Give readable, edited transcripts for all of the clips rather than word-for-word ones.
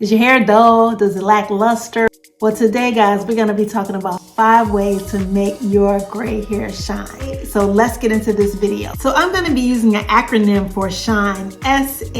Is your hair dull? Does it lack luster? Well, today, guys, we're going to be talking about 5 ways to make your gray hair shine. So let's get into this video. So I'm going to be using an acronym for SHINE, S-H-I-N-E.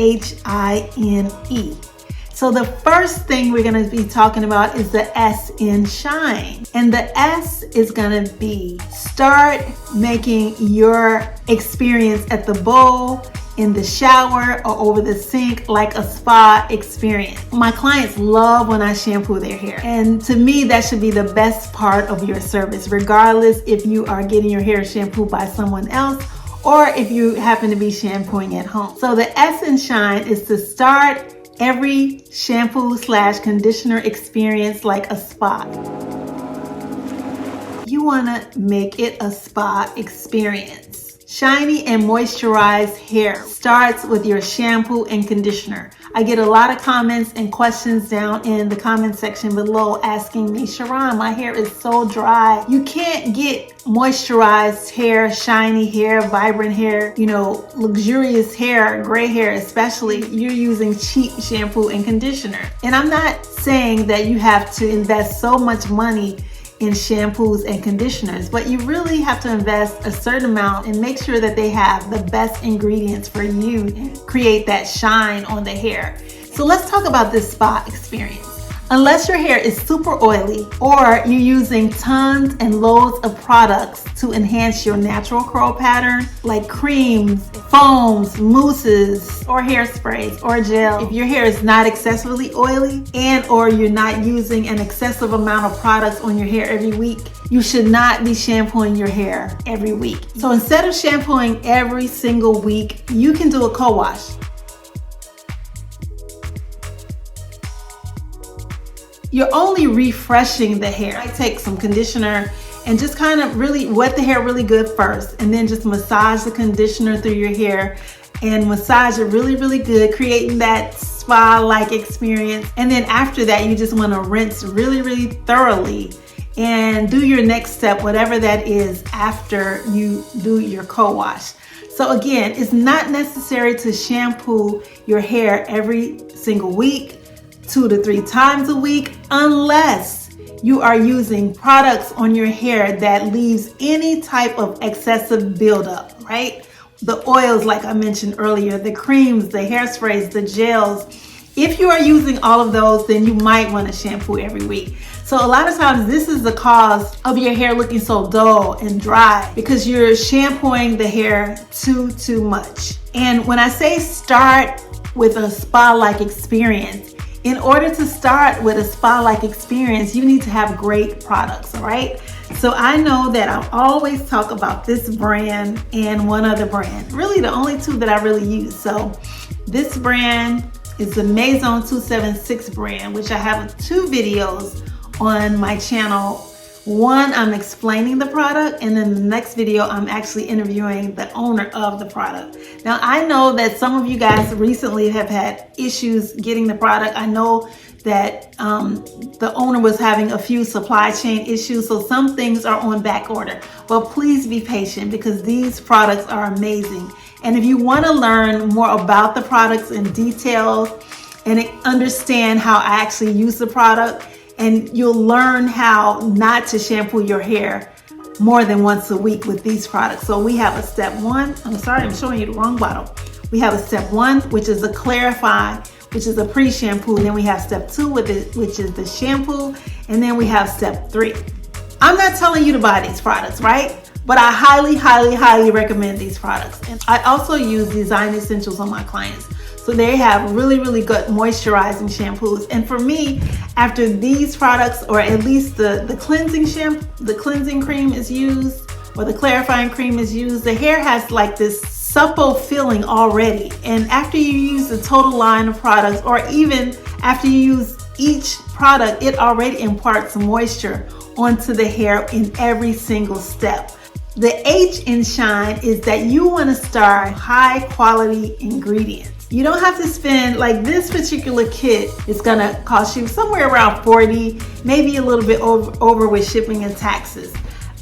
So the first thing we're going to be talking about is the S in SHINE. And the S is going to be start making your experience at the bowl, in the shower, or over the sink like a spa experience. My clients love when I shampoo their hair. And to me, that should be the best part of your service, regardless if you are getting your hair shampooed by someone else or if you happen to be shampooing at home. So the S in SHINE is to start every shampoo/conditioner experience like a spa. You wanna make it a spa experience. Shiny and moisturized hair starts with your shampoo and conditioner. I get a lot of comments and questions down in the comment section below asking me, Sharon, my hair is so dry. You can't get moisturized hair, shiny hair, vibrant hair, luxurious hair, gray hair especially. You're using cheap shampoo and conditioner. And I'm not saying that you have to invest so much money in shampoos and conditioners, but you really have to invest a certain amount and make sure that they have the best ingredients for you to create that shine on the hair. So let's talk about this spa experience. Unless your hair is super oily or you're using tons and loads of products to enhance your natural curl pattern, like creams, foams, mousses, or hairsprays or gel. If your hair is not excessively oily or you're not using an excessive amount of products on your hair every week, you should not be shampooing your hair every week. So instead of shampooing every single week, you can do a co-wash. You're only refreshing the hair. I take some conditioner and just kind of really wet the hair really good first, and then just massage the conditioner through your hair and massage it really, really good, creating that spa-like experience. And then after that, you just want to rinse really, really thoroughly and do your next step, whatever that is, after you do your co-wash. So again, it's not necessary to shampoo your hair every single week, 2 to 3 times a week, unless you are using products on your hair that leaves any type of excessive buildup, right? The oils, like I mentioned earlier, the creams, the hairsprays, the gels. If you are using all of those, then you might want to shampoo every week. So a lot of times this is the cause of your hair looking so dull and dry, because you're shampooing the hair too much. And when I say start with a spa-like experience, in order to start with a spa-like experience, you need to have great products, all right? So I know that I always talk about this brand and one other brand, really the only 2 that I really use. So this brand is the Maison 276 brand, which I have 2 videos on my channel. One, I'm explaining the product, and then the next video, I'm actually interviewing the owner of the product. Now, I know that some of you guys recently have had issues getting the product. I know that the owner was having a few supply chain issues, so some things are on back order. But please be patient, because these products are amazing. And if you want to learn more about the products in detail and understand how I actually use the product, and you'll learn how not to shampoo your hair more than once a week with these products. So we have a step 1. I'm sorry, I'm showing you the wrong bottle. We have a step 1, which is a clarify, which is a pre-shampoo. Then we have step 2, which is the shampoo. And then we have step 3. I'm not telling you to buy these products, right? But I highly, highly, highly recommend these products. And I also use Design Essentials on my clients. So they have really, really good moisturizing shampoos. And for me, after these products, or at least the cleansing shampoo, the cleansing cream is used, or the clarifying cream is used, the hair has like this supple feeling already. And after you use the total line of products, or even after you use each product, it already imparts moisture onto the hair in every single step. The H in SHINE is that you want to start high quality ingredients. You don't have to spend, like this particular kit is gonna cost you somewhere around $40, maybe a little bit over with shipping and taxes.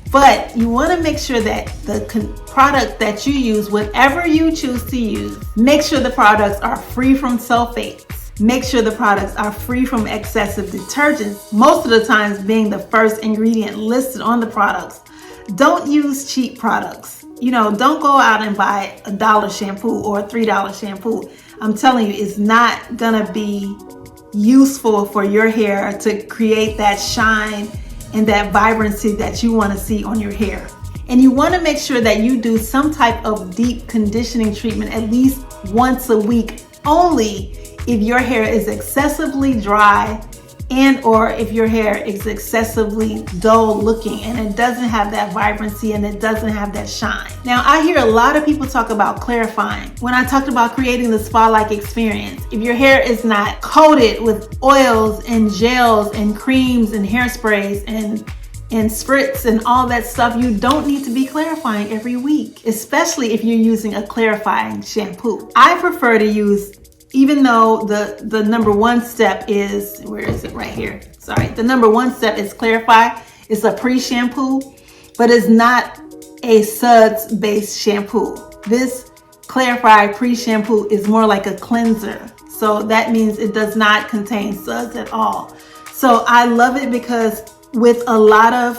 But you want to make sure that the product that you use, whatever you choose to use, make sure the products are free from sulfates, Make sure the products are free from excessive detergents, most of the times being the first ingredient listed on the products. Don't use cheap products. Don't go out and buy a $1 shampoo or a $3 shampoo. I'm telling you, it's not gonna be useful for your hair to create that shine and that vibrancy that you want to see on your hair. And you want to make sure that you do some type of deep conditioning treatment at least once a week, only if your hair is excessively dry and or if your hair is excessively dull looking and it doesn't have that vibrancy and it doesn't have that shine. Now, I hear a lot of people talk about clarifying. When I talked about creating the spa-like experience, if your hair is not coated with oils and gels and creams and hairsprays and spritz and all that stuff, you don't need to be clarifying every week, especially if you're using a clarifying shampoo. I prefer to use, even though the number one step is, where is it? Right here. Sorry. The number one step is clarify. It's a pre-shampoo, but it's not a suds based shampoo. This clarify pre-shampoo is more like a cleanser. So that means it does not contain suds at all. So I love it because with a lot of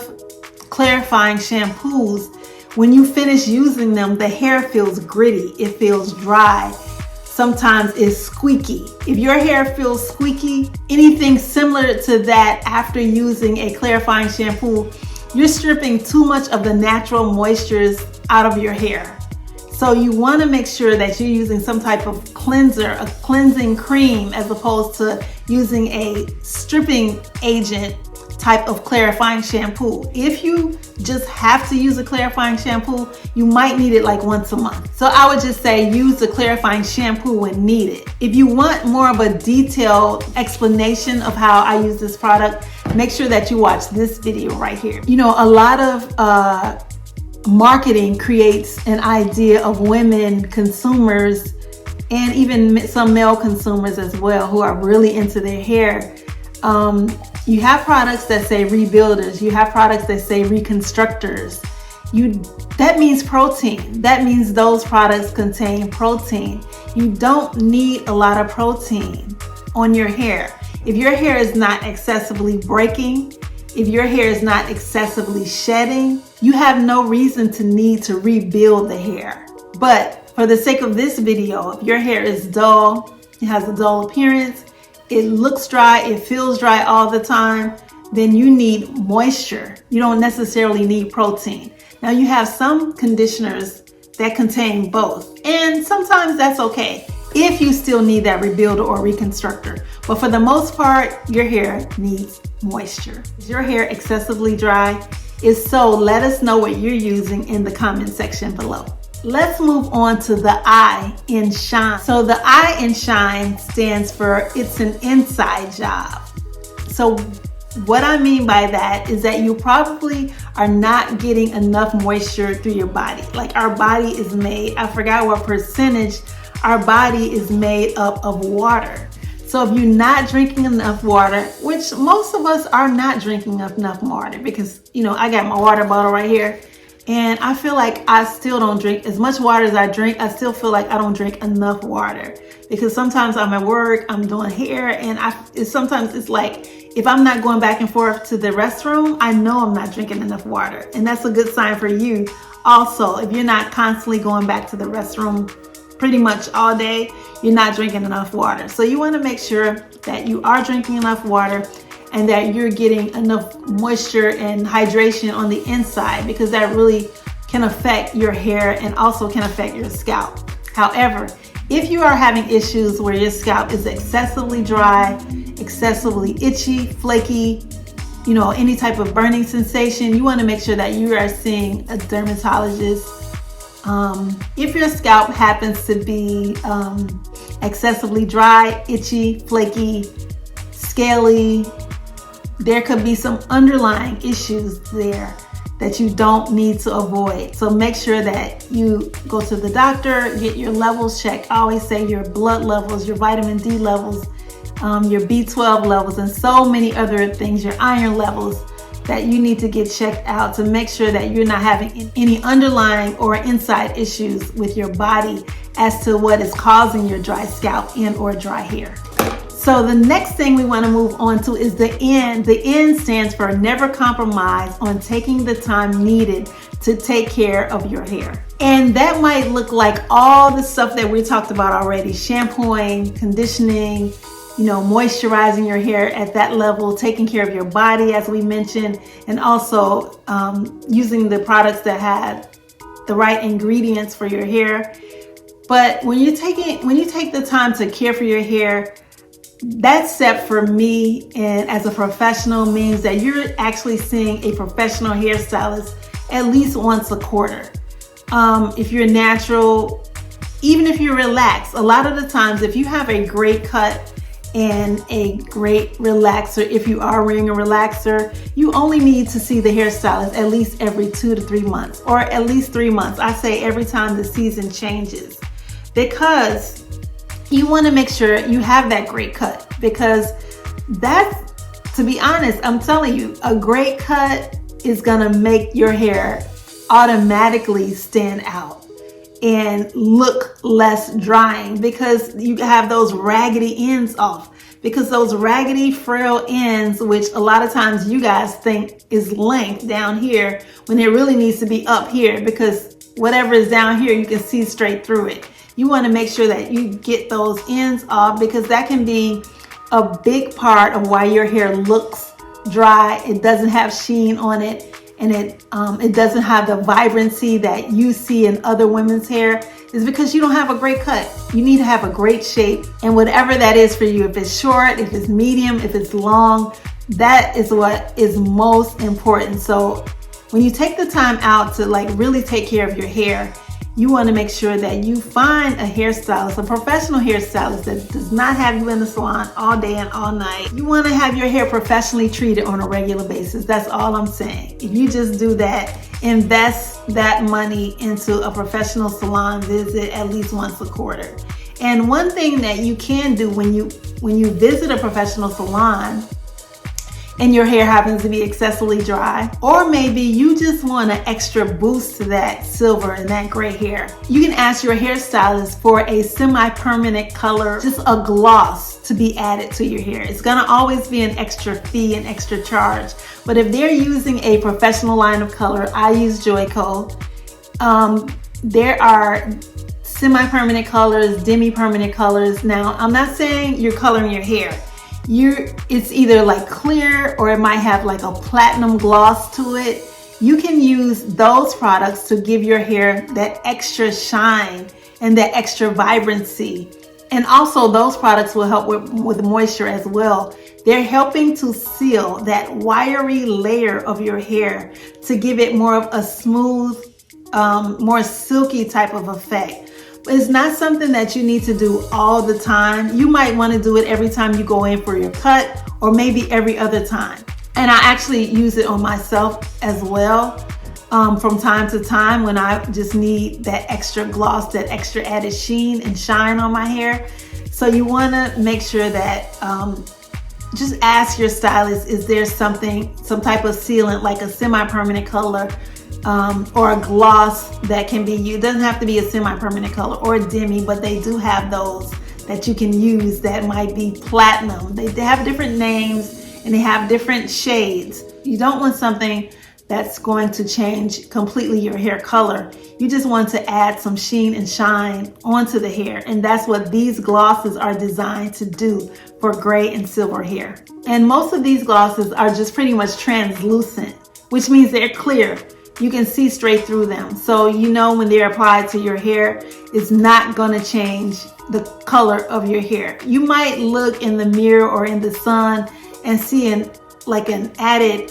clarifying shampoos, when you finish using them, the hair feels gritty. It feels dry. Sometimes it's squeaky. If your hair feels squeaky, anything similar to that after using a clarifying shampoo, you're stripping too much of the natural moistures out of your hair. So you want to make sure that you're using some type of cleanser, a cleansing cream, as opposed to using a stripping agent type of clarifying shampoo. If you just have to use a clarifying shampoo, you might need it like once a month. So I would just say use the clarifying shampoo when needed. If you want more of a detailed explanation of how I use this product, make sure that you watch this video right here. A lot of marketing creates an idea of women consumers and even some male consumers as well who are really into their hair. You have products that say rebuilders. You have products that say reconstructors. That means protein. That means those products contain protein. You don't need a lot of protein on your hair. If your hair is not excessively breaking, if your hair is not excessively shedding, you have no reason to need to rebuild the hair. But for the sake of this video, if your hair is dull, it has a dull appearance, it looks dry, it feels dry all the time, then you need moisture. You don't necessarily need protein. Now you have some conditioners that contain both, and sometimes that's okay if you still need that rebuilder or reconstructor. But for the most part, your hair needs moisture. Is your hair excessively dry? If so, let us know what you're using in the comment section below. Let's move on to the I in Shine. So the I in Shine stands for it's an inside job. So what I mean by that is that you probably are not getting enough moisture through your body. Like our body is made, I forgot what percentage, our body is made up of water. So if you're not drinking enough water, which most of us are not drinking enough water, because I got my water bottle right here. And I feel like I still don't drink as much water as I drink. I still feel like I don't drink enough water because sometimes I'm at work, I'm doing hair, and sometimes it's like if I'm not going back and forth to the restroom, I know I'm not drinking enough water. And that's a good sign for you. Also, if you're not constantly going back to the restroom pretty much all day, you're not drinking enough water. So you want to make sure that you are drinking enough water and that you're getting enough moisture and hydration on the inside, because that really can affect your hair and also can affect your scalp. However, if you are having issues where your scalp is excessively dry, excessively itchy, flaky, any type of burning sensation, you want to make sure that you are seeing a dermatologist. If your scalp happens to be excessively dry, itchy, flaky, scaly, there could be some underlying issues there that you don't need to avoid. So make sure that you go to the doctor, get your levels checked. I always say your blood levels, your vitamin D levels, your B12 levels, and so many other things, your iron levels that you need to get checked out to make sure that you're not having any underlying or inside issues with your body as to what is causing your dry scalp and or dry hair. So the next thing we want to move on to is the N. The N stands for never compromise on taking the time needed to take care of your hair. And that might look like all the stuff that we talked about already: shampooing, conditioning, moisturizing your hair at that level, taking care of your body, as we mentioned, and also using the products that have the right ingredients for your hair. But when you take the time to care for your hair, that step for me and as a professional means that you're actually seeing a professional hairstylist at least once a quarter. If you're natural, even if you're relaxed, a lot of the times if you have a great cut and a great relaxer, if you are wearing a relaxer, you only need to see the hairstylist at least every 2 to 3 months, or at least 3 months. I say every time the season changes, because you want to make sure you have that great cut, because that's, to be honest, I'm telling you, a great cut is gonna make your hair automatically stand out and look less drying, because you have those raggedy ends off. Because those raggedy, frail ends, which a lot of times you guys think is length down here, when it really needs to be up here, because whatever is down here, you can see straight through it. You want to make sure that you get those ends off, because that can be a big part of why your hair looks dry. It doesn't have sheen on it, and it doesn't have the vibrancy that you see in other women's hair, is because you don't have a great cut. You need to have a great shape, and whatever that is for you, if it's short, if it's medium, if it's long, that is what is most important. So when you take the time out to really take care of your hair, you want to make sure that you find a hairstylist, a professional hairstylist that does not have you in the salon all day and all night. You want to have your hair professionally treated on a regular basis. That's all I'm saying. If you just do that, invest that money into a professional salon visit at least once a quarter. And one thing that you can do when you visit a professional salon and your hair happens to be excessively dry, or maybe you just want an extra boost to that silver and that gray hair, you can ask your hairstylist for a semi-permanent color, just a gloss, to be added to your hair. It's gonna always be an extra fee, an extra charge. But if they're using a professional line of color, I use Joico. There are semi-permanent colors, demi-permanent colors. Now, I'm not saying you're coloring your hair. It's either clear, or it might have a platinum gloss to it. You can use those products to give your hair that extra shine and that extra vibrancy. And also those products will help with moisture as well. They're helping to seal that wiry layer of your hair to give it more of a smooth, more silky type of effect. It's not something that you need to do all the time. You might want to do it every time you go in for your cut, or maybe every other time. And I actually use it on myself as well, from time to time, when I just need that extra gloss, that extra added sheen and shine on my hair. So you want to make sure that just ask your stylist, is there some type of sealant, like a semi-permanent color, or a gloss that can be used. It doesn't have to be a semi-permanent color or a demi, but they do have those that you can use that might be platinum. They have different names and they have different shades. You don't want something that's going to change completely your hair color. You just want to add some sheen and shine onto the hair, and that's what these glosses are designed to do for gray and silver hair. And most of these glosses are just pretty much translucent, which means they're clear. You can see straight through them. So when they're applied to your hair, it's not gonna change the color of your hair. You might look in the mirror or in the sun and see an added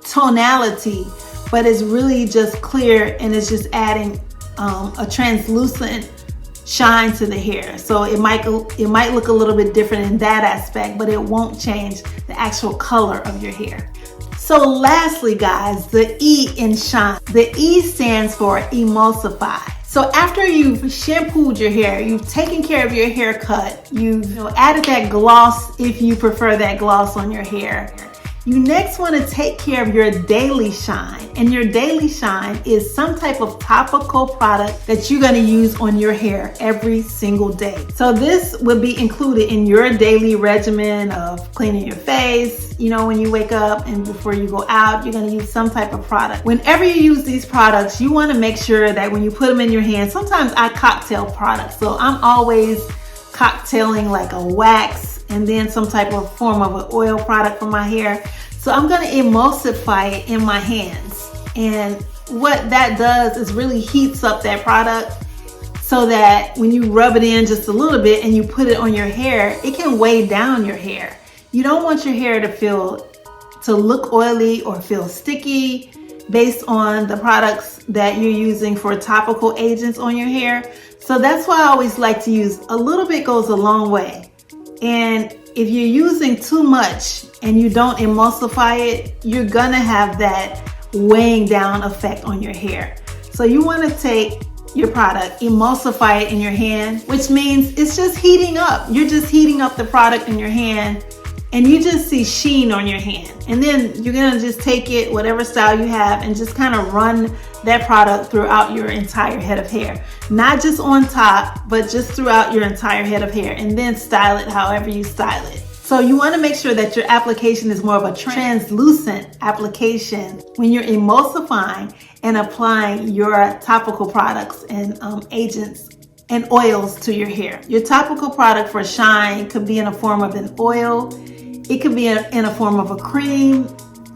tonality, but it's really just clear, and it's just adding a translucent shine to the hair. So it might look a little bit different in that aspect, but it won't change the actual color of your hair. So lastly, guys, the E in shine. The E stands for emulsify. So after you've shampooed your hair, you've taken care of your haircut, you've added that gloss if you prefer that gloss on your hair, You next want to take care of your daily shine, and your daily shine is some type of topical product that you're going to use on your hair every single day. So this would be included in your daily regimen of cleaning your face. You know, when you wake up and before you go out, you're going to use some type of product. Whenever you use these products, you want to make sure that when you put them in your hand, sometimes I cocktail products, so I'm always cocktailing like a wax and then some type of form of an oil product for my hair. So I'm going to emulsify it in my hands. And what that does is really heats up that product so that when you rub it in just a little bit and you put it on your hair, it can weigh down your hair. You don't want your hair to look oily or feel sticky based on the products that you're using for topical agents on your hair. So that's why I always like to use a little bit goes a long way. And if you're using too much and you don't emulsify it, you're gonna have that weighing down effect on your hair. So you want to take your product, emulsify it in your hand, which means it's just heating up. You're just heating up the product in your hand and you just see sheen on your hand. And then you're gonna just take it, whatever style you have, and just kind of run that product throughout your entire head of hair. Not just on top, but just throughout your entire head of hair, and then style it however you style it. So you want to make sure that your application is more of a translucent application when you're emulsifying and applying your topical products and agents and oils to your hair. Your topical product for shine could be in a form of an oil. It could be in a form of a cream.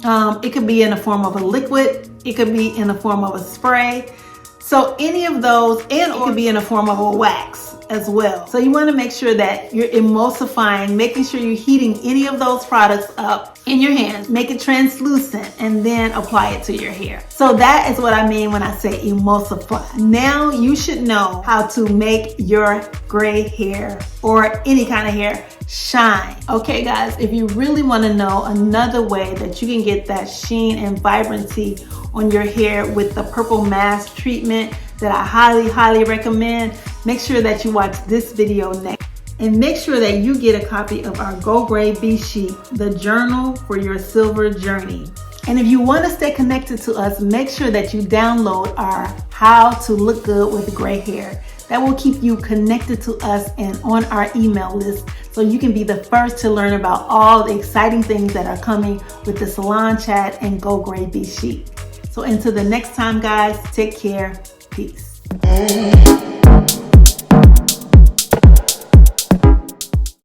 It could be in a form of a liquid. It could be in the form of a spray. So any of those, and it could be in a form of a wax as well. So you want to make sure that you're emulsifying, making sure you're heating any of those products up in your hands, make it translucent, and then apply it to your hair. So that is what I mean when I say emulsify. Now you should know how to make your gray hair or any kind of hair shine. Okay guys, if you really want to know another way that you can get that sheen and vibrancy on your hair with the purple mask treatment that I highly recommend, make sure that you watch this video next. And make sure that you get a copy of our Go Gray Be Chic, the journal for your silver journey. And if you want to stay connected to us, make sure that you download our How to Look Good with Gray Hair. That will keep you connected to us and on our email list so you can be the first to learn about all the exciting things that are coming with the Salon Chat and Go Gray Be Chic. So until the next time guys, take care. Peace.